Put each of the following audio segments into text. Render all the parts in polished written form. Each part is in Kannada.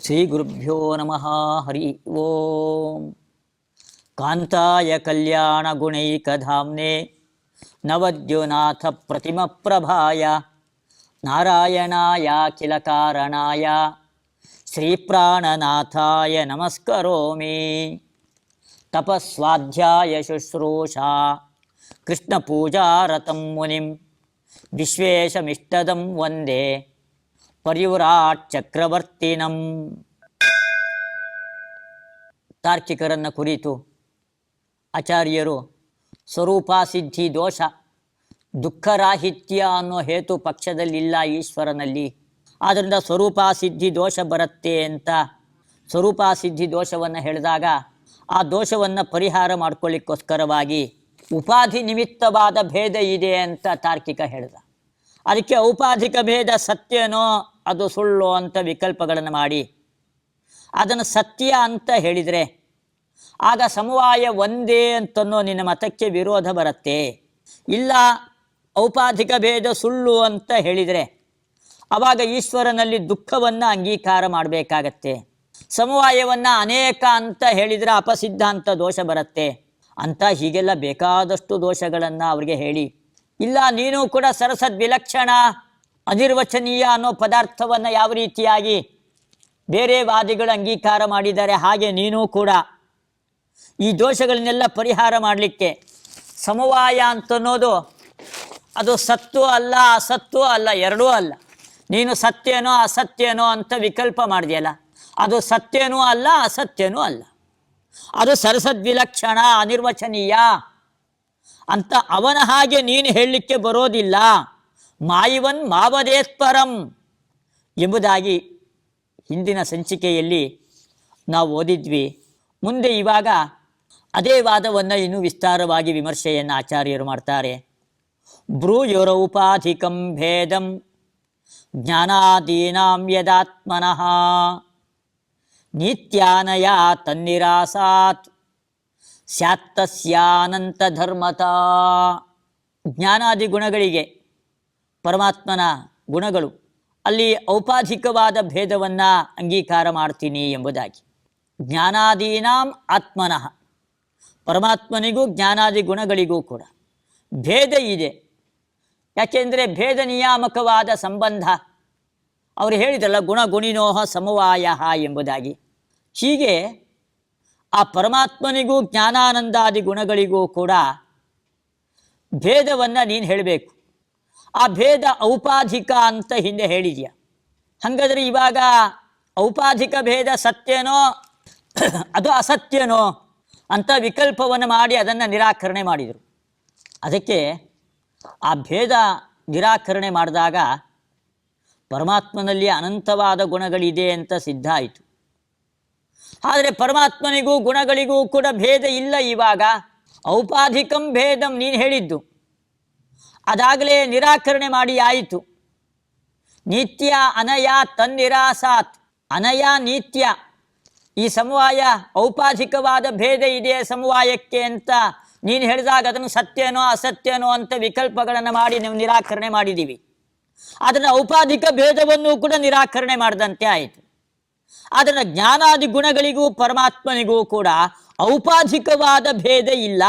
ಶ್ರೀ ಗುರುಭ್ಯೋ ನಮಃ. ಹರಿ ಓಂ. ಕಾಂತಾಯ ಕಲ್ಯಾಣ ಗುಣೈಕಧಾಮ್ನೆ ನವದ್ಯೋನಾಥ ಪ್ರತಿಮ ಪ್ರಭಾಯ ನಾರಾಯಣಾಯಾಖಿಲ ಕಾರಣಾಯ ಶ್ರೀ ಪ್ರಾಣನಾಥಾಯ ನಮಸ್ಕರೋಮಿ. ತಪಸ್ವಾಧ್ಯಾಯ ಶುಶ್ರೂಷಾ ಕೃಷ್ಣ ಪೂಜಾರತಂ ಮುನಿಂ ವಿಶ್ವೇಶಮಿಷ್ಟದಂ ವಂದೇ ಪರಿವ್ರಾಟ್ ಚಕ್ರವರ್ತಿನಂ. ತಾರ್ಕಿಕರನ್ನು ಕುರಿತು ಆಚಾರ್ಯರು ಸ್ವರೂಪಾಸಿದ್ಧಿ ದೋಷ ದುಃಖರಾಹಿತ್ಯ ಅನ್ನೋ ಹೇತು ಪಕ್ಷದಲ್ಲಿಲ್ಲ ಈಶ್ವರನಲ್ಲಿ. ಆದ್ದರಿಂದ ಸ್ವರೂಪಾಸಿದ್ಧಿ ದೋಷ ಬರುತ್ತೆ ಅಂತ ಸ್ವರೂಪಾಸಿದ್ಧಿ ದೋಷವನ್ನು ಹೇಳಿದಾಗ ಆ ದೋಷವನ್ನು ಪರಿಹಾರ ಮಾಡ್ಕೊಳ್ಳಿಕ್ಕೋಸ್ಕರವಾಗಿ ಉಪಾಧಿ ನಿಮಿತ್ತವಾದ ಭೇದ ಇದೆ ಅಂತ ತಾರ್ಕಿಕ ಹೇಳಿದ. ಅದಕ್ಕೆ ಔಪಾಧಿಕ ಭೇದ ಸತ್ಯನೋ ಅದು ಸುಳ್ಳು ಅಂತ ವಿಕಲ್ಪಗಳನ್ನು ಮಾಡಿ ಅದನ್ನು ಸತ್ಯ ಅಂತ ಹೇಳಿದರೆ ಆಗ ಸಮವಾಯ ಒಂದೇ ಅಂತನೋ ನಿನ್ನ ಮತಕ್ಕೆ ವಿರೋಧ ಬರುತ್ತೆ. ಇಲ್ಲ ಔಪಾಧಿಕ ಭೇದ ಸುಳ್ಳು ಅಂತ ಹೇಳಿದರೆ ಆವಾಗ ಈಶ್ವರನಲ್ಲಿ ದುಃಖವನ್ನು ಅಂಗೀಕಾರ ಮಾಡಬೇಕಾಗತ್ತೆ. ಸಮವಾಯವನ್ನು ಅನೇಕ ಅಂತ ಹೇಳಿದರೆ ಅಪಸಿದ್ಧಾಂತ ದೋಷ ಬರುತ್ತೆ ಅಂತ ಹೀಗೆಲ್ಲ ಬೇಕಾದಷ್ಟು ದೋಷಗಳನ್ನು ಅವರಿಗೆ ಹೇಳಿ, ಇಲ್ಲ ನೀನು ಕೂಡ ಸರಸದ್ ವಿಲಕ್ಷಣ ಅನಿರ್ವಚನೀಯ ಅನ್ನೋ ಪದಾರ್ಥವನ್ನು ಯಾವ ರೀತಿಯಾಗಿ ಬೇರೆ ವಾದಿಗಳು ಅಂಗೀಕಾರ ಮಾಡಿದ್ದಾರೆ ಹಾಗೆ ನೀನು ಕೂಡ ಈ ದೋಷಗಳನ್ನೆಲ್ಲ ಪರಿಹಾರ ಮಾಡಲಿಕ್ಕೆ ಸಮವಾಯ ಅಂತನ್ನೋದು ಅದು ಸತ್ತು ಅಲ್ಲ ಅಸತ್ತು ಅಲ್ಲ, ಎರಡೂ ಅಲ್ಲ. ನೀನು ಸತ್ಯನೋ ಅಸತ್ಯನೋ ಅಂತ ವಿಕಲ್ಪ ಮಾಡಿದೆಯಲ್ಲ, ಅದು ಸತ್ಯನೂ ಅಲ್ಲ ಅಸತ್ಯನೂ ಅಲ್ಲ, ಅದು ಸರಸದ್ವಿಲಕ್ಷಣ ಅನಿರ್ವಚನೀಯ ಅಂತ ಅವನ ಹಾಗೆ ನೀನು ಹೇಳಲಿಕ್ಕೆ ಬರೋದಿಲ್ಲ. ಮಾಯವನ್ ಮಾವದೇತ್ಪರಂ ಎಂಬುದಾಗಿ ಹಿಂದಿನ ಸಂಚಿಕೆಯಲ್ಲಿ ನಾವು ಓದಿದ್ವಿ. ಮುಂದೆ ಇವಾಗ ಅದೇ ವಾದವನ್ನು ಇನ್ನೂ ವಿಸ್ತಾರವಾಗಿ ವಿಮರ್ಶೆಯನ್ನು ಆಚಾರ್ಯರು ಮಾಡ್ತಾರೆ. ಬ್ರೂಯುರೌಪಾಧಿಕಂ ಭೇದಂ ಜ್ಞಾನಾದೀನಾಂ ಯದಾತ್ಮನಃ ನಿತ್ಯಾನಯ ತನ್ನಿರಾಸಾತ್ ಸ್ಯಾತ್ತಸ್ಯಾನಂತ ಧರ್ಮತಾ. ಜ್ಞಾನಾದಿ ಗುಣಗಳಿಗೆ ಪರಮಾತ್ಮನ ಗುಣಗಳು ಅಲ್ಲಿ ಔಪಾಧಿಕವಾದ ಭೇದವನ್ನು ಅಂಗೀಕಾರ ಮಾಡ್ತೀನಿ ಎಂಬುದಾಗಿ. ಜ್ಞಾನಾದೀನಾಂ ಆತ್ಮನಃ, ಪರಮಾತ್ಮನಿಗೂ ಜ್ಞಾನಾದಿ ಗುಣಗಳಿಗೂ ಕೂಡ ಭೇದ ಇದೆ. ಯಾಕೆಂದರೆ ಭೇದ ನಿಯಾಮಕವಾದ ಸಂಬಂಧ ಅವರು ಹೇಳಿದ್ರಲ್ಲ, ಗುಣಗುಣಿನೋಹ ಸಮವಾಯ ಎಂಬುದಾಗಿ. ಹೀಗೆ ಆ ಪರಮಾತ್ಮನಿಗೂ ಜ್ಞಾನಾನಂದಾದಿ ಗುಣಗಳಿಗೂ ಕೂಡ ಭೇದವನ್ನು ನೀನು ಹೇಳಬೇಕು. ಆ ಭೇದ ಔಪಾಧಿಕ ಅಂತ ಹಿಂದೆ ಹೇಳಿದೆಯಾ. ಹಾಗಾದರೆ ಇವಾಗ ಔಪಾಧಿಕ ಭೇದ ಸತ್ಯನೋ ಅದು ಅಸತ್ಯನೋ ಅಂತ ವಿಕಲ್ಪವನ್ನು ಮಾಡಿ ಅದನ್ನು ನಿರಾಕರಣೆ ಮಾಡಿದರು. ಅದಕ್ಕೆ ಆ ಭೇದ ನಿರಾಕರಣೆ ಮಾಡಿದಾಗ ಪರಮಾತ್ಮನಲ್ಲಿ ಅನಂತವಾದ ಗುಣಗಳಿದೆ ಅಂತ ಸಿದ್ಧ ಆಯಿತು. ಆದರೆ ಪರಮಾತ್ಮನಿಗೂ ಗುಣಗಳಿಗೂ ಕೂಡ ಭೇದ ಇಲ್ಲ. ಇವಾಗ ಔಪಾಧಿಕಂ ಭೇದಂ ನೀನು ಹೇಳಿದ್ದು ಅದಾಗಲೇ ನಿರಾಕರಣೆ ಮಾಡಿ ಆಯಿತು. ನಿತ್ಯ ಅನಯ ತನ್ನಿರಾಸಾತ್, ಅನಯ ನಿತ್ಯ ಈ ಸಮವಾಯ ಔಪಾಧಿಕವಾದ ಭೇದ ಇದೆ ಸಮವಾಯಕ್ಕೆ ಅಂತ ನೀನು ಹೇಳಿದಾಗ ಅದನ್ನು ಸತ್ಯನೋ ಅಸತ್ಯನೋ ಅಂತ ವಿಕಲ್ಪಗಳನ್ನು ಮಾಡಿ ನಾವು ನಿರಾಕರಣೆ ಮಾಡಿದ್ದೀವಿ. ಅದನ್ನು ಔಪಾಧಿಕ ಭೇದವನ್ನು ಕೂಡ ನಿರಾಕರಣೆ ಮಾಡಿದಂತೆ ಆಯಿತು. ಅದನ್ನು ಜ್ಞಾನಾದಿ ಗುಣಗಳಿಗೂ ಪರಮಾತ್ಮನಿಗೂ ಕೂಡ ಔಪಾಧಿಕವಾದ ಭೇದ ಇಲ್ಲ,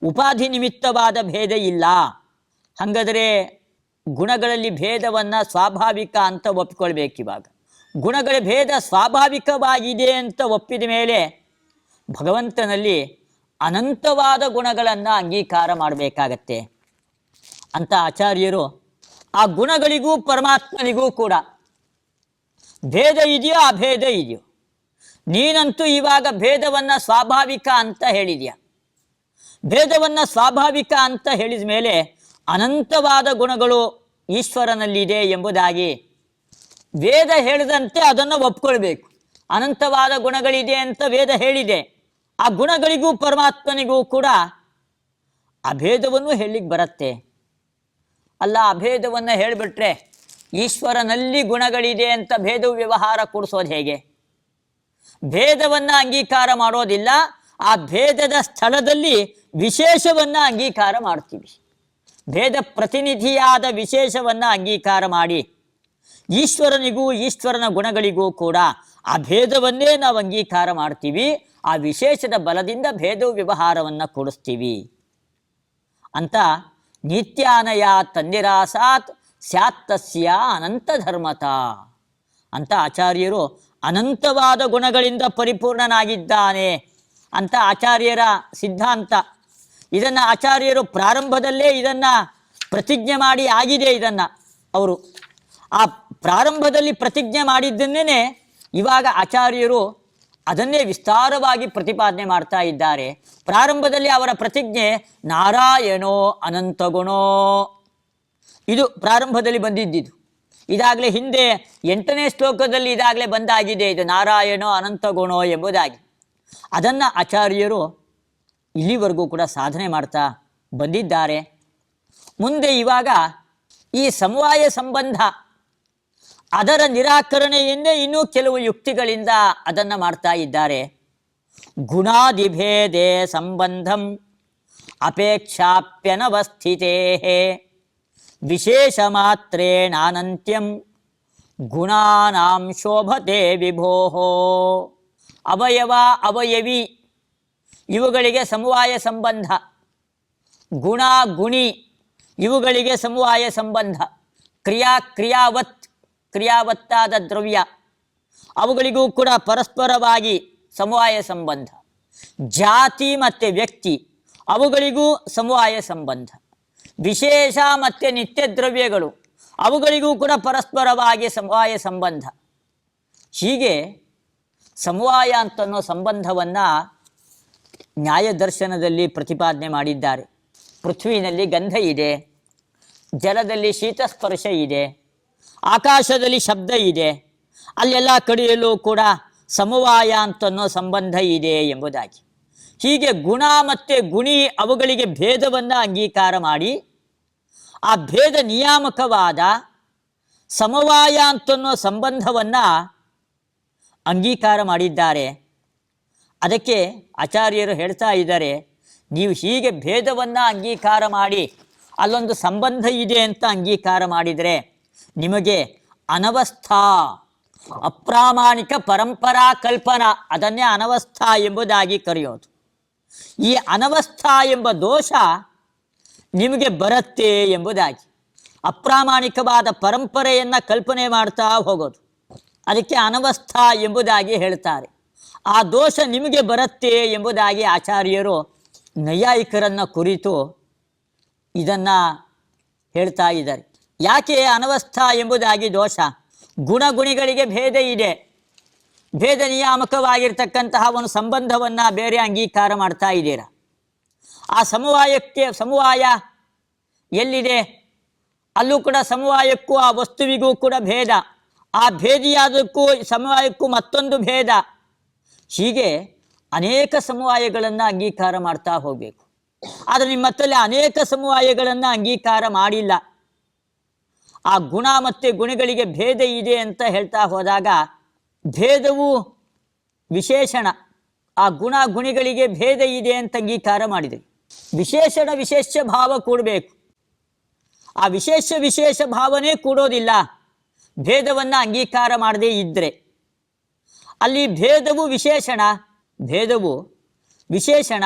ಉಪಾಧಿ ನಿಮಿತ್ತವಾದ ಭೇದ ಇಲ್ಲ. ಹಾಗಾದರೆ ಗುಣಗಳಲ್ಲಿ ಭೇದವನ್ನು ಸ್ವಾಭಾವಿಕ ಅಂತ ಒಪ್ಪಿಕೊಳ್ಬೇಕಿವಾಗ. ಗುಣಗಳ ಭೇದ ಸ್ವಾಭಾವಿಕವಾಗಿದೆ ಅಂತ ಒಪ್ಪಿದ ಮೇಲೆ ಭಗವಂತನಲ್ಲಿ ಅನಂತವಾದ ಗುಣಗಳನ್ನು ಅಂಗೀಕಾರ ಮಾಡಬೇಕಾಗತ್ತೆ ಅಂತ ಆಚಾರ್ಯರು ಆ ಗುಣಗಳಿಗೂ ಪರಮಾತ್ಮನಿಗೂ ಕೂಡ ಭೇದ ಇದೆಯೋ ಅಭೇದ ಇದೆಯೋ. ನೀನಂತೂ ಇವಾಗ ಭೇದವನ್ನು ಸ್ವಾಭಾವಿಕ ಅಂತ ಹೇಳಿದೆಯಾ. ಭೇದವನ್ನು ಸ್ವಾಭಾವಿಕ ಅಂತ ಹೇಳಿದ ಮೇಲೆ ಅನಂತವಾದ ಗುಣಗಳು ಈಶ್ವರನಲ್ಲಿದೆ ಎಂಬುದಾಗಿ ವೇದ ಹೇಳಿದಂತೆ ಅದನ್ನು ಒಪ್ಕೊಳ್ಬೇಕು. ಅನಂತವಾದ ಗುಣಗಳಿದೆ ಅಂತ ವೇದ ಹೇಳಿದೆ. ಆ ಗುಣಗಳಿಗೂ ಪರಮಾತ್ಮನಿಗೂ ಕೂಡ ಅಭೇದವನ್ನು ಹೇಳಲಿಕ್ಕೆ ಬರುತ್ತೆ. ಅಲ್ಲ, ಅಭೇದವನ್ನು ಹೇಳಿಬಿಟ್ರೆ ಈಶ್ವರನಲ್ಲಿ ಗುಣಗಳಿದೆ ಅಂತ ಭೇದ ವ್ಯವಹಾರ ಕೊಡಿಸೋದು ಹೇಗೆ? ಭೇದವನ್ನು ಅಂಗೀಕಾರ ಮಾಡೋದಿಲ್ಲ, ಆ ಭೇದದ ಸ್ಥಳದಲ್ಲಿ ವಿಶೇಷವನ್ನು ಅಂಗೀಕಾರ ಮಾಡ್ತೀವಿ. ಭೇದ ಪ್ರತಿನಿಧಿಯಾದ ವಿಶೇಷವನ್ನು ಅಂಗೀಕಾರ ಮಾಡಿ ಈಶ್ವರನಿಗೂ ಈಶ್ವರನ ಗುಣಗಳಿಗೂ ಕೂಡ ಆ ಭೇದವನ್ನೇ ನಾವು ಅಂಗೀಕಾರ ಮಾಡ್ತೀವಿ. ಆ ವಿಶೇಷದ ಬಲದಿಂದ ಭೇದ ವ್ಯವಹಾರವನ್ನು ಕೊಡಿಸ್ತೀವಿ ಅಂತ ನಿತ್ಯಾನಯ ತನ್ನಿರಾಸಾತ್ ಸ್ಯಾತ್ತಸ್ಯ ಅನಂತ ಧರ್ಮತ ಅಂತ ಆಚಾರ್ಯರು ಅನಂತವಾದ ಗುಣಗಳಿಂದ ಪರಿಪೂರ್ಣನಾಗಿದ್ದಾನೆ ಅಂತ ಆಚಾರ್ಯರ ಸಿದ್ಧಾಂತ. ಇದನ್ನು ಆಚಾರ್ಯರು ಪ್ರಾರಂಭದಲ್ಲೇ ಇದನ್ನು ಪ್ರತಿಜ್ಞೆ ಮಾಡಿ ಆಗಿದೆ. ಇದನ್ನು ಅವರು ಆ ಪ್ರಾರಂಭದಲ್ಲಿ ಪ್ರತಿಜ್ಞೆ ಮಾಡಿದ್ದನ್ನೇ ಇವಾಗ ಆಚಾರ್ಯರು ಅದನ್ನೇ ವಿಸ್ತಾರವಾಗಿ ಪ್ರತಿಪಾದನೆ ಮಾಡ್ತಾ ಇದ್ದಾರೆ. ಪ್ರಾರಂಭದಲ್ಲಿ ಅವರ ಪ್ರತಿಜ್ಞೆ ನಾರಾಯಣೋ ಅನಂತಗುಣೋ, ಇದು ಪ್ರಾರಂಭದಲ್ಲಿ ಬಂದಿದ್ದಿದ್ದು. ಇದಾಗಲೇ ಹಿಂದೆ 8ನೇ ಶ್ಲೋಕದಲ್ಲಿ ಇದಾಗಲೇ ಬಂದಾಗಿದೆ, ಇದು ನಾರಾಯಣೋ ಅನಂತಗುಣೋ ಎಂಬುದಾಗಿ. ಅದನ್ನು ಆಚಾರ್ಯರು ಇಲ್ಲಿವರೆಗೂ ಕೂಡ ಸಾಧನೆ ಮಾಡ್ತಾ ಬಂದಿದ್ದಾರೆ. ಮುಂದೆ ಇವಾಗ ಈ ಸಮವಾಯ ಸಂಬಂಧ ಅದರ ನಿರಾಕರಣೆಯನ್ನೇ ಇನ್ನೂ ಕೆಲವು ಯುಕ್ತಿಗಳಿಂದ ಅದನ್ನು ಮಾಡ್ತಾ ಇದ್ದಾರೆ. ಗುಣಾದಿಭೇದೇ ಸಂಬಂಧಂ ಅಪೇಕ್ಷಾಪ್ಯನವಸ್ಥಿತೇ ವಿಶೇಷ ಮಾತ್ರೇಣಾನಂತ್ಯಂ ಗುಣಾನಾಂ ಶೋಭತೆ ವಿಭೋಹೋ. ಅವಯವ ಅವಯವಿ ಇವುಗಳಿಗೆ ಸಮವಾಯ ಸಂಬಂಧ, ಗುಣ ಗುಣಿ ಇವುಗಳಿಗೆ ಸಮವಾಯ ಸಂಬಂಧ, ಕ್ರಿಯಾವತ್ತಾದ ದ್ರವ್ಯ ಅವುಗಳಿಗೂ ಕೂಡ ಪರಸ್ಪರವಾಗಿ ಸಮವಾಯ ಸಂಬಂಧ, ಜಾತಿ ಮತ್ತು ವ್ಯಕ್ತಿ ಅವುಗಳಿಗೂ ಸಮವಾಯ ಸಂಬಂಧ, ವಿಶೇಷ ಮತ್ತು ನಿತ್ಯ ದ್ರವ್ಯಗಳು ಅವುಗಳಿಗೂ ಕೂಡ ಪರಸ್ಪರವಾಗಿ ಸಮವಾಯ ಸಂಬಂಧ. ಹೀಗೆ ಸಮವಾಯ ಅಂತನ್ನೋ ಸಂಬಂಧವನ್ನು ನ್ಯಾಯದರ್ಶನದಲ್ಲಿ ಪ್ರತಿಪಾದನೆ ಮಾಡಿದ್ದಾರೆ. ಪೃಥ್ವಿನಲ್ಲಿ ಗಂಧ ಇದೆ, ಜಲದಲ್ಲಿ ಶೀತಸ್ಪರ್ಶ ಇದೆ, ಆಕಾಶದಲ್ಲಿ ಶಬ್ದ ಇದೆ, ಅಲ್ಲೆಲ್ಲ ಕಡೆಯಲ್ಲೂ ಕೂಡ ಸಮವಾಯ ಅಂತನ್ನೋ ಸಂಬಂಧ ಇದೆ ಎಂಬುದಾಗಿ. ಹೀಗೆ ಗುಣ ಮತ್ತು ಗುಣಿ ಅವುಗಳಿಗೆ ಭೇದವನ್ನು ಅಂಗೀಕಾರ ಮಾಡಿ ಆ ಭೇದ ನಿಯಾಮಕವಾದ ಸಮವಾಯ ಅಂತನ್ನೋ ಸಂಬಂಧವನ್ನು ಅಂಗೀಕಾರ ಮಾಡಿದ್ದಾರೆ. ಅದಕ್ಕೆ ಆಚಾರ್ಯರು ಹೇಳ್ತಾ ಇದ್ದಾರೆ, ನೀವು ಹೀಗೆ ಭೇದವನ್ನು ಅಂಗೀಕಾರ ಮಾಡಿ ಅಲ್ಲೊಂದು ಸಂಬಂಧ ಇದೆ ಅಂತ ಅಂಗೀಕಾರ ಮಾಡಿದರೆ ನಿಮಗೆ ಅನವಸ್ಥಾ, ಅಪ್ರಾಮಾಣಿಕ ಪರಂಪರಾ ಕಲ್ಪನಾ, ಅದನ್ನೇ ಅನವಸ್ಥಾ ಎಂಬುದಾಗಿ ಕರೆಯೋದು. ಈ ಅನವಸ್ಥಾ ಎಂಬ ದೋಷ ನಿಮಗೆ ಬರುತ್ತೆ ಎಂಬುದಾಗಿ, ಅಪ್ರಾಮಾಣಿಕವಾದ ಪರಂಪರೆಯನ್ನು ಕಲ್ಪನೆ ಮಾಡ್ತಾ ಹೋಗೋದು, ಅದಕ್ಕೆ ಅನವಸ್ಥಾ ಎಂಬುದಾಗಿ ಹೇಳ್ತಾರೆ. ಆ ದೋಷ ನಿಮಗೆ ಬರುತ್ತೆ ಎಂಬುದಾಗಿ ಆಚಾರ್ಯರು ನೈಯಾಯಿಕರನ್ನು ಕುರಿತು ಇದನ್ನು ಹೇಳ್ತಾ ಇದ್ದಾರೆ. ಯಾಕೆ ಅನವಸ್ಥಾ ಎಂಬುದಾಗಿ ದೋಷ? ಗುಣಗುಣಿಗಳಿಗೆ ಭೇದ ಇದೆ, ಭೇದ ನಿಯಾಮಕವಾಗಿರ್ತಕ್ಕಂತಹ ಒಂದು ಸಂಬಂಧವನ್ನು ಬೇರೆ ಅಂಗೀಕಾರ ಮಾಡ್ತಾ ಇದ್ದೀರಾ. ಆ ಸಮವಾಯ ಎಲ್ಲಿದೆ ಅಲ್ಲೂ ಕೂಡ ಸಮವಾಯಕ್ಕೂ ಆ ವಸ್ತುವಿಗೂ ಕೂಡ ಭೇದ, ಆ ಭೇದಿಯಾದಕ್ಕೂ ಸಮವಾಯಕ್ಕೂ ಮತ್ತೊಂದು ಭೇದ. ಹೀಗೆ ಅನೇಕ ಸಮವಾಯಗಳನ್ನು ಅಂಗೀಕಾರ ಮಾಡ್ತಾ ಹೋಗಬೇಕು. ಆದರೆ ನಿಮ್ಮ ಹತ್ತಲ್ಲಿ ಅನೇಕ ಸಮವಾಯಗಳನ್ನು ಅಂಗೀಕಾರ ಮಾಡಿಲ್ಲ. ಆ ಗುಣ ಮತ್ತು ಗುಣಗಳಿಗೆ ಭೇದ ಇದೆ ಅಂತ ಹೇಳ್ತಾ ಹೋದಾಗ ಭೇದವು ವಿಶೇಷಣ, ಆ ಗುಣ ಗುಣಿಗಳಿಗೆ ಭೇದ ಇದೆ ಅಂತ ಅಂಗೀಕಾರ ಮಾಡಿದೆ. ವಿಶೇಷಣ ವಿಶೇಷ ಭಾವ ಕೂಡಬೇಕು. ಆ ವಿಶೇಷ ಭಾವನೆ ಕೂಡೋದಿಲ್ಲ ಭೇದವನ್ನು ಅಂಗೀಕಾರ ಮಾಡದೇ ಇದ್ದರೆ. ಅಲ್ಲಿ ಭೇದವು ವಿಶೇಷಣ,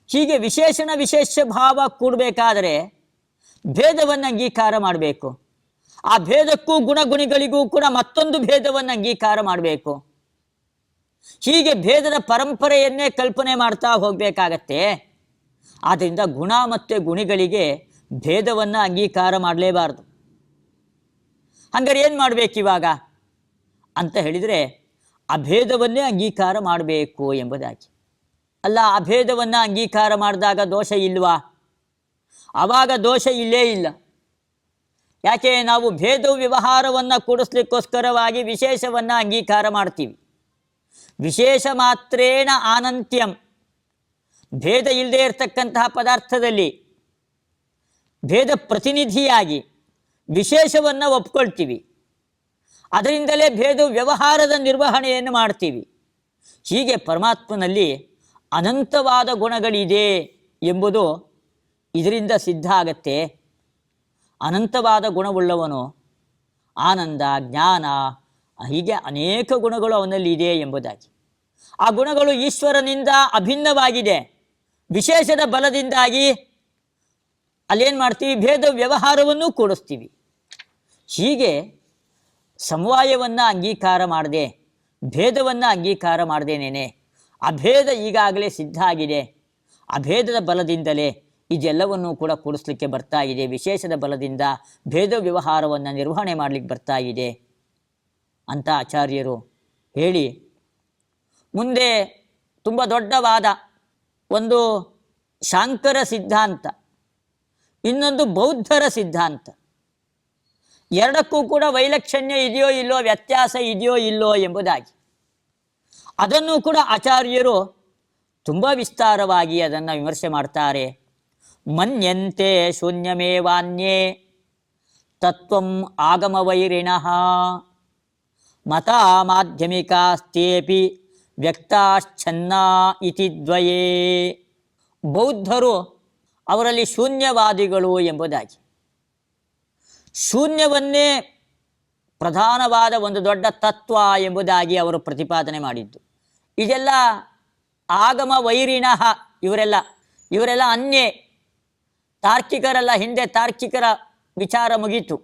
ಹೀಗೆ ವಿಶೇಷ ಭಾವ ಕೂಡಬೇಕಾದರೆ ಭೇದವನ್ನು ಅಂಗೀಕಾರ ಮಾಡಬೇಕು. ಆ ಭೇದಕ್ಕೂ ಗುಣಗುಣಿಗಳಿಗೂ ಕೂಡ ಮತ್ತೊಂದು ಭೇದವನ್ನು ಅಂಗೀಕಾರ ಮಾಡಬೇಕು. ಹೀಗೆ ಭೇದದ ಪರಂಪರೆಯನ್ನೇ ಕಲ್ಪನೆ ಮಾಡ್ತಾ ಹೋಗಬೇಕಾಗತ್ತೆ. ಆದ್ದರಿಂದ ಗುಣ ಮತ್ತು ಗುಣಿಗಳಿಗೆ ಭೇದವನ್ನು ಅಂಗೀಕಾರ ಮಾಡಲೇಬಾರ್ದು. ಹಂಗಾರೆ ಏನು ಮಾಡಬೇಕಿವಾಗ ಅಂತ ಹೇಳಿದರೆ ಅಭೇದವನ್ನೇ ಅಂಗೀಕಾರ ಮಾಡಬೇಕು ಎಂಬುದಾಗಿ. ಅಲ್ಲ, ಅಭೇದವನ್ನು ಅಂಗೀಕಾರ ಮಾಡಿದಾಗ ದೋಷ ಇಲ್ವಾ? ಆವಾಗ ದೋಷ ಇಲ್ಲೇ ಇಲ್ಲ. ಯಾಕೆ? ನಾವು ಭೇದ ವ್ಯವಹಾರವನ್ನು ಕೂಡಿಸ್ಲಿಕ್ಕೋಸ್ಕರವಾಗಿ ವಿಶೇಷವನ್ನು ಅಂಗೀಕಾರ ಮಾಡ್ತೀವಿ. ವಿಶೇಷ ಮಾತ್ರೇಣ ಆನಂತ್ಯಂ, ಭೇದ ಇಲ್ಲದೆ ಇರತಕ್ಕಂತಹ ಪದಾರ್ಥದಲ್ಲಿ ಭೇದ ಪ್ರತಿನಿಧಿಯಾಗಿ ವಿಶೇಷವನ್ನು ಒಪ್ಕೊಳ್ತೀವಿ. ಅದರಿಂದಲೇ ಭೇದ ವ್ಯವಹಾರದ ನಿರ್ವಹಣೆಯನ್ನು ಮಾಡ್ತೀವಿ. ಹೀಗೆ ಪರಮಾತ್ಮನಲ್ಲಿ ಅನಂತವಾದ ಗುಣಗಳಿದೆ ಎಂಬುದು ಇದರಿಂದ ಸಿದ್ಧ ಆಗತ್ತೆ. ಅನಂತವಾದ ಗುಣವುಳ್ಳವನು ಆನಂದ, ಜ್ಞಾನ, ಹೀಗೆ ಅನೇಕ ಗುಣಗಳು ಅವನಲ್ಲಿ ಇದೆ ಎಂಬುದಾಗಿ. ಆ ಗುಣಗಳು ಈಶ್ವರನಿಂದ ಅಭಿನ್ನವಾಗಿದೆ. ವಿಶೇಷದ ಬಲದಿಂದಾಗಿ ಅಲ್ಲೇನು ಮಾಡ್ತೀವಿ, ಭೇದ ವ್ಯವಹಾರವನ್ನು ಕೂಡಿಸ್ತೀವಿ. ಹೀಗೆ ಸಮವಾಯವನ್ನು ಅಂಗೀಕಾರ ಮಾಡದೆ, ಭೇದವನ್ನು ಅಂಗೀಕಾರ ಮಾಡದೇನೇನೆ ಅಭೇದ ಈಗಾಗಲೇ ಸಿದ್ಧ ಆಗಿದೆ. ಅಭೇದದ ಬಲದಿಂದಲೇ ಇದೆಲ್ಲವನ್ನು ಕೂಡ ಕೂಡಿಸ್ಲಿಕ್ಕೆ ಬರ್ತಾ ಇದೆ. ವಿಶೇಷದ ಬಲದಿಂದ ಭೇದ ವ್ಯವಹಾರವನ್ನು ನಿರ್ವಹಣೆ ಮಾಡಲಿಕ್ಕೆ ಬರ್ತಾ ಇದೆ ಅಂತ ಆಚಾರ್ಯರು ಹೇಳಿ, ಮುಂದೆ ತುಂಬ ದೊಡ್ಡ ವಾದ, ಒಂದು ಶಾಂಕರ ಸಿದ್ಧಾಂತ, ಇನ್ನೊಂದು ಬೌದ್ಧರ ಸಿದ್ಧಾಂತ. ಎರಡಕ್ಕೂ ಕೂಡ ವೈಲಕ್ಷಣ್ಯ ಇದೆಯೋ ಇಲ್ಲೋ, ವ್ಯತ್ಯಾಸ ಇದೆಯೋ ಇಲ್ಲೋ ಎಂಬುದಾಗಿ ಅದನ್ನು ಕೂಡ ಆಚಾರ್ಯರು ತುಂಬ ವಿಸ್ತಾರವಾಗಿ ಅದನ್ನು ವಿಮರ್ಶೆ ಮಾಡ್ತಾರೆ. ಮನ್ಯಂತೆ ಶೂನ್ಯಮೇವಾನ್ಯೇ ತತ್ವಂ ಆಗಮವೈರಿಣಃ ಮತ ಮಾಧ್ಯಮಿಕಾಸ್ತೇಪಿ ವ್ಯಕ್ತಾಶ್ಚನ್ನ ಇತಿ ದ್ವಯೇ. ಬೌದ್ಧರು ಅವರಲ್ಲಿ ಶೂನ್ಯವಾದಿಗಳು ಎಂಬುದಾಗಿ, ಶೂನ್ಯವನ್ನೇ ಪ್ರಧಾನವಾದ ಒಂದು ದೊಡ್ಡ ತತ್ವ ಎಂಬುದಾಗಿ ಅವರು ಪ್ರತಿಪಾದನೆ ಮಾಡಿದ್ದು. ಇದೆಲ್ಲ ಆಗಮ ವೈರಿಣಃ, ಇವರೆಲ್ಲ ಅನ್ಯೇ, ತಾರ್ಕಿಕರಲ್ಲ. ಹಿಂದೆ ತಾರ್ಕಿಕರ ವಿಚಾರ ಮುಗೀತು.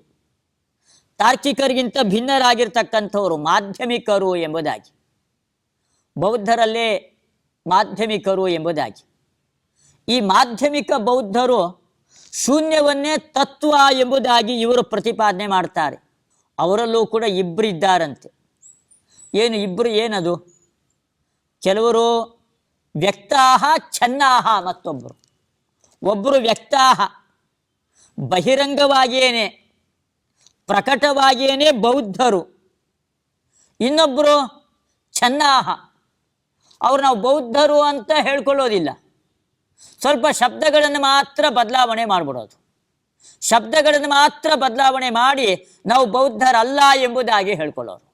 ತಾರ್ಕಿಕರಿಗಿಂತ ಭಿನ್ನರಾಗಿರ್ತಕ್ಕಂಥವರು ಮಾಧ್ಯಮಿಕರು ಎಂಬುದಾಗಿ, ಬೌದ್ಧರಲ್ಲೇ ಮಾಧ್ಯಮಿಕರು ಎಂಬುದಾಗಿ. ಈ ಮಾಧ್ಯಮಿಕ ಬೌದ್ಧರು ಶೂನ್ಯವನ್ನೇ ತತ್ವ ಎಂಬುದಾಗಿ ಇವರು ಪ್ರತಿಪಾದನೆ ಮಾಡ್ತಾರೆ. ಅವರಲ್ಲೂ ಕೂಡ ಇಬ್ಬರು ಇದ್ದಾರಂತೆ. ಇಬ್ಬರು ಏನದು? ಕೆಲವರು ವ್ಯಕ್ತಾಹ ಛನ್ನಾಹ, ಒಬ್ಬರು ವ್ಯಕ್ತಾಹ, ಬಹಿರಂಗವಾಗಿಯೇನೆ ಪ್ರಕಟವಾಗಿಯೇನೆ ಬೌದ್ಧರು. ಇನ್ನೊಬ್ಬರು ಛನ್ನಾಹ, ಅವರು ನಾವು ಬೌದ್ಧರು ಅಂತ ಹೇಳ್ಕೊಳ್ಳೋದಿಲ್ಲ, ಸ್ವಲ್ಪ ಶಬ್ದಗಳನ್ನು ಮಾತ್ರ ಬದಲಾವಣೆ ಮಾಡಿಬಿಡೋದು. ಶಬ್ದಗಳನ್ನು ಮಾತ್ರ ಬದಲಾವಣೆ ಮಾಡಿ ನಾವು ಬೌದ್ಧರಲ್ಲ ಎಂಬುದಾಗಿ ಹೇಳ್ಕೊಳ್ಳೋರು.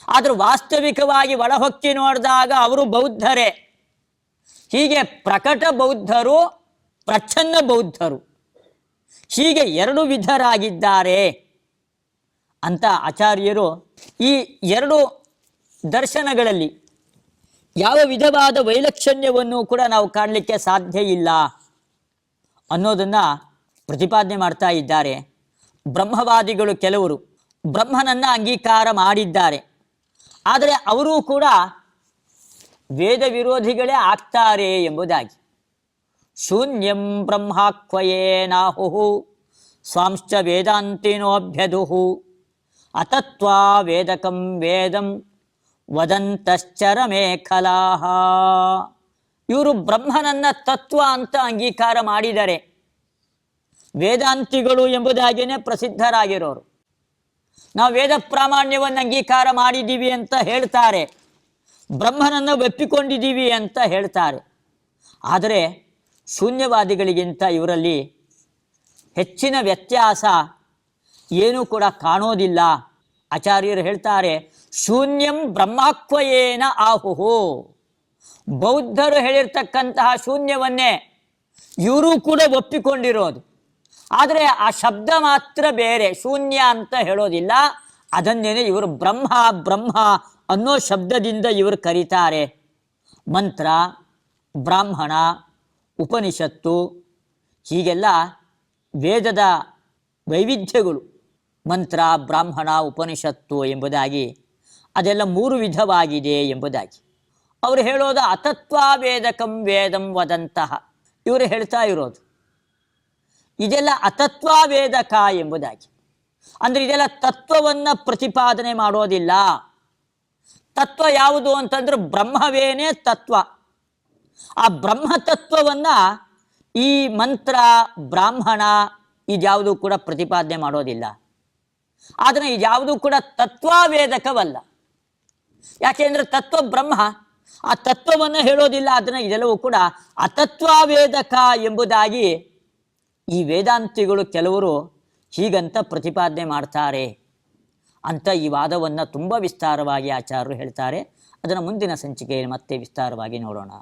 ಆದರೂ ವಾಸ್ತವಿಕವಾಗಿ ಒಳಹೊಕ್ಕಿ ನೋಡಿದಾಗ ಅವರು ಬೌದ್ಧರೇ. ಹೀಗೆ ಪ್ರಕಟ ಬೌದ್ಧರು, ಪ್ರಚ್ಛನ್ನ ಬೌದ್ಧರು, ಹೀಗೆ ಎರಡು ವಿಧರಾಗಿದ್ದಾರೆ ಅಂತ ಆಚಾರ್ಯರು ಈ ಎರಡು ದರ್ಶನಗಳಲ್ಲಿ ಯಾವ ವಿಧವಾದ ವೈಲಕ್ಷಣ್ಯವನ್ನು ಕೂಡ ನಾವು ಕಾಣಲಿಕ್ಕೆ ಸಾಧ್ಯ ಇಲ್ಲ ಅನ್ನೋದನ್ನು ಪ್ರತಿಪಾದನೆ ಮಾಡ್ತಾ ಇದ್ದಾರೆ. ಬ್ರಹ್ಮವಾದಿಗಳು ಕೆಲವರು ಬ್ರಹ್ಮನನ್ನು ಅಂಗೀಕಾರ ಮಾಡಿದ್ದಾರೆ, ಆದರೆ ಅವರೂ ಕೂಡ ವೇದ ವಿರೋಧಿಗಳೇ ಆಗ್ತಾರೆ ಎಂಬುದಾಗಿ. ಶೂನ್ಯಂ ಬ್ರಹ್ಮಾಕ್ವಯೇನಾಹು ಸ್ವಾಂಶ್ಚ ವೇದಾಂತಿನೋಭ್ಯದುಹು ಅತತ್ವಾ ವೇದಕಂ ವೇದಂ ವದಂತಶ್ಚರಮೇಖಲಾಹ. ಇವರು ಬ್ರಹ್ಮನನ್ನ ತತ್ವ ಅಂತ ಅಂಗೀಕಾರ ಮಾಡಿದರೆ ವೇದಾಂತಿಗಳು ಎಂಬುದಾಗಿಯೇ ಪ್ರಸಿದ್ಧರಾಗಿರೋರು. ನಾವು ವೇದ ಪ್ರಾಮಾಣ್ಯವನ್ನು ಅಂಗೀಕಾರ ಮಾಡಿದ್ದೀವಿ ಅಂತ ಹೇಳ್ತಾರೆ, ಬ್ರಹ್ಮನನ್ನು ಒಪ್ಪಿಕೊಂಡಿದ್ದೀವಿ ಅಂತ ಹೇಳ್ತಾರೆ. ಆದರೆ ಶೂನ್ಯವಾದಿಗಳಿಗಿಂತ ಇವರಲ್ಲಿ ಹೆಚ್ಚಿನ ವ್ಯತ್ಯಾಸ ಏನೂ ಕೂಡ ಕಾಣೋದಿಲ್ಲ. ಆಚಾರ್ಯರು ಹೇಳ್ತಾರೆ, ಶೂನ್ಯಂ ಬ್ರಹ್ಮಾಕ್ವಯೇನ ಆಹುಹು. ಬೌದ್ಧರು ಹೇಳಿರ್ತಕ್ಕಂತಹ ಶೂನ್ಯವನ್ನೇ ಇವರು ಕೂಡ ಒಪ್ಪಿಕೊಂಡಿರೋದು, ಆದರೆ ಆ ಶಬ್ದ ಮಾತ್ರ ಬೇರೆ, ಶೂನ್ಯ ಅಂತ ಹೇಳೋದಿಲ್ಲ. ಅದನ್ನೇನೆ ಇವರು ಬ್ರಹ್ಮ ಅನ್ನೋ ಶಬ್ದದಿಂದ ಇವರು ಕರೀತಾರೆ. ಮಂತ್ರ, ಬ್ರಾಹ್ಮಣ, ಉಪನಿಷತ್ತು, ಹೀಗೆಲ್ಲ ವೇದದ ವೈವಿಧ್ಯಗಳು, ಮಂತ್ರ, ಬ್ರಾಹ್ಮಣ, ಉಪನಿಷತ್ತು ಎಂಬುದಾಗಿ ಅದೆಲ್ಲ ಮೂರು ವಿಧವಾಗಿದೆ ಎಂಬುದಾಗಿ ಅವರು ಹೇಳೋದು. ಅತತ್ವ ವೇದಕಂ ವೇದಂ ವದಂತಹ, ಇವರು ಹೇಳ್ತಾ ಇರೋದು ಇದೆಲ್ಲ ಅತತ್ವ ವೇದಕ ಎಂಬುದಾಗಿ. ಅಂದರೆ ಇದೆಲ್ಲ ತತ್ವವನ್ನು ಪ್ರತಿಪಾದನೆ ಮಾಡೋದಿಲ್ಲ. ತತ್ವ ಯಾವುದು ಅಂತಂದ್ರೆ ಬ್ರಹ್ಮವೇನೇ ತತ್ವ. ಆ ಬ್ರಹ್ಮತತ್ವವನ್ನು ಈ ಮಂತ್ರ, ಬ್ರಾಹ್ಮಣ ಇದ್ಯಾವುದು ಕೂಡ ಪ್ರತಿಪಾದನೆ ಮಾಡೋದಿಲ್ಲ. ಆದರೆ ಇದ್ಯಾವುದು ಕೂಡ ತತ್ವವೇದಕವಲ್ಲ. ಯಾಕೆಂದರೆ ತತ್ವ ಬ್ರಹ್ಮ, ಆ ತತ್ವವನ್ನು ಹೇಳೋದಿಲ್ಲ. ಅದನ್ನು ಇದೆಲ್ಲವೂ ಕೂಡ ಅತತ್ವವೇದಕ ಎಂಬುದಾಗಿ ಈ ವೇದಾಂತಿಗಳು ಕೆಲವರು ಹೀಗಂತ ಪ್ರತಿಪಾದನೆ ಮಾಡ್ತಾರೆ ಅಂತ ಈ ವಾದವನ್ನು ತುಂಬ ವಿಸ್ತಾರವಾಗಿ ಆಚಾರ್ಯರು ಹೇಳ್ತಾರೆ. ಅದನ್ನು ಮುಂದಿನ ಸಂಚಿಕೆಯಲ್ಲಿ ಮತ್ತೆ ವಿಸ್ತಾರವಾಗಿ ನೋಡೋಣ.